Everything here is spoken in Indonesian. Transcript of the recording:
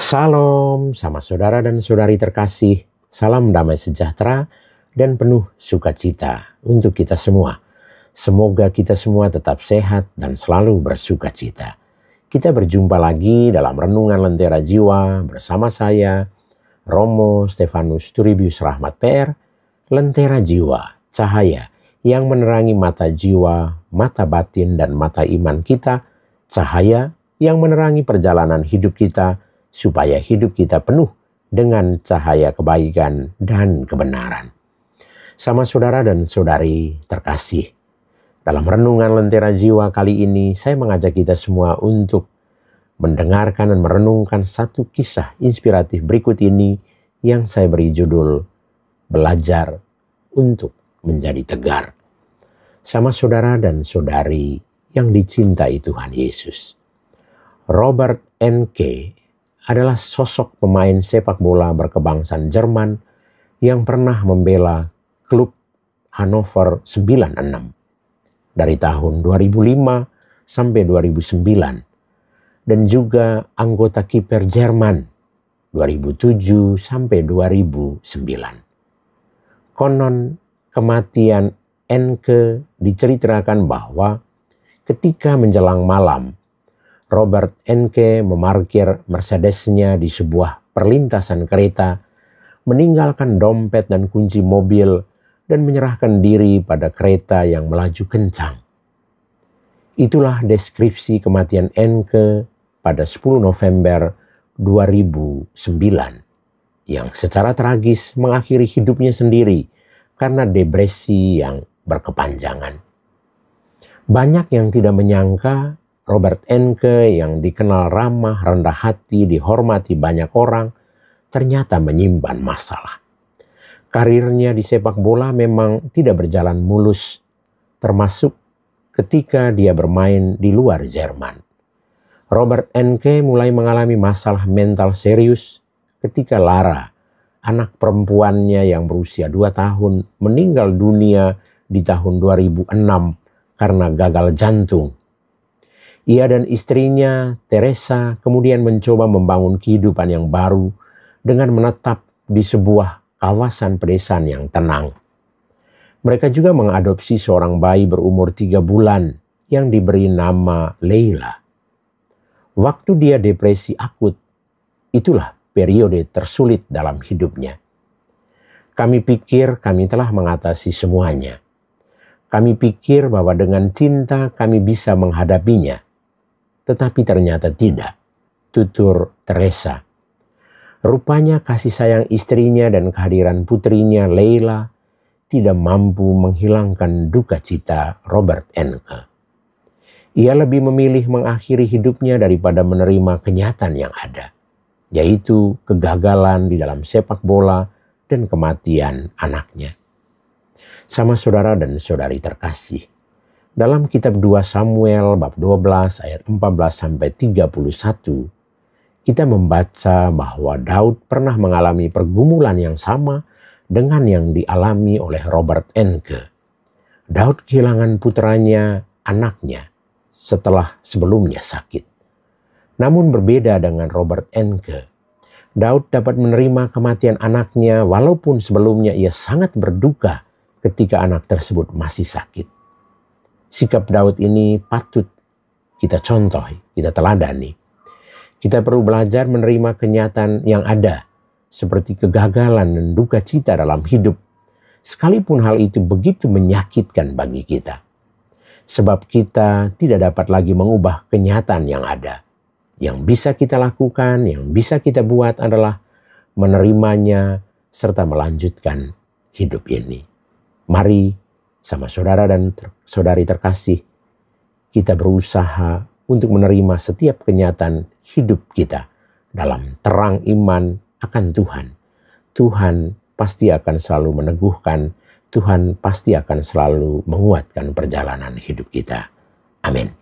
Salam sama saudara dan saudari terkasih. Salam damai sejahtera dan penuh sukacita untuk kita semua. Semoga kita semua tetap sehat dan selalu bersukacita. Kita berjumpa lagi dalam Renungan Lentera Jiwa bersama saya, Romo Stefanus Turibius Rahmat PR. Lentera Jiwa, cahaya yang menerangi mata jiwa, mata batin dan mata iman kita. Cahaya yang menerangi perjalanan hidup kita, supaya hidup kita penuh dengan cahaya kebaikan dan kebenaran. Sama saudara dan saudari terkasih, dalam Renungan Lentera Jiwa kali ini saya mengajak kita semua untuk mendengarkan dan merenungkan satu kisah inspiratif berikut ini yang saya beri judul Belajar untuk Menjadi Tegar. Sama saudara dan saudari yang dicintai Tuhan Yesus, Robert Enke adalah sosok pemain sepak bola berkebangsaan Jerman yang pernah membela klub Hannover 96 dari tahun 2005 sampai 2009 dan juga anggota kiper Jerman 2007 sampai 2009. Konon kematian Enke diceritakan bahwa ketika menjelang malam, Robert Enke memarkir Mercedesnya di sebuah perlintasan kereta, meninggalkan dompet dan kunci mobil, dan menyerahkan diri pada kereta yang melaju kencang. Itulah deskripsi kematian Enke pada 10 November 2009, yang secara tragis mengakhiri hidupnya sendiri karena depresi yang berkepanjangan. Banyak yang tidak menyangka Robert Enke yang dikenal ramah, rendah hati, dihormati banyak orang, ternyata menyimpan masalah. Karirnya di sepak bola memang tidak berjalan mulus, termasuk ketika dia bermain di luar Jerman. Robert Enke mulai mengalami masalah mental serius ketika Lara, anak perempuannya yang berusia 2 tahun, meninggal dunia di tahun 2006 karena gagal jantung. Ia dan istrinya, Teresa, kemudian mencoba membangun kehidupan yang baru dengan menetap di sebuah kawasan pedesaan yang tenang. Mereka juga mengadopsi seorang bayi berumur 3 bulan yang diberi nama Leila. Waktu dia depresi akut, itulah periode tersulit dalam hidupnya. Kami pikir kami telah mengatasi semuanya. Kami pikir bahwa dengan cinta kami bisa menghadapinya. Tetapi ternyata tidak, tutur Teresa. Rupanya kasih sayang istrinya dan kehadiran putrinya Leila tidak mampu menghilangkan duka cita Robert Enke. Ia lebih memilih mengakhiri hidupnya daripada menerima kenyataan yang ada, yaitu kegagalan di dalam sepak bola dan kematian anaknya. Sama saudara dan saudari terkasih, dalam kitab 2 Samuel bab 12 ayat 14-31, kita membaca bahwa Daud pernah mengalami pergumulan yang sama dengan yang dialami oleh Robert Enke. Daud kehilangan putranya, anaknya, setelah sebelumnya sakit. Namun berbeda dengan Robert Enke, Daud dapat menerima kematian anaknya walaupun sebelumnya ia sangat berduka ketika anak tersebut masih sakit. Sikap Daud ini patut kita contoh, kita teladani. Kita perlu belajar menerima kenyataan yang ada, seperti kegagalan dan duka cita dalam hidup, sekalipun hal itu begitu menyakitkan bagi kita. Sebab kita tidak dapat lagi mengubah kenyataan yang ada. Yang bisa kita lakukan, yang bisa kita buat adalah menerimanya serta melanjutkan hidup ini. Mari sama saudara dan saudari terkasih, kita berusaha untuk menerima setiap kenyataan hidup kita dalam terang iman akan Tuhan. Tuhan pasti akan selalu meneguhkan, Tuhan pasti akan selalu menguatkan perjalanan hidup kita. Amin.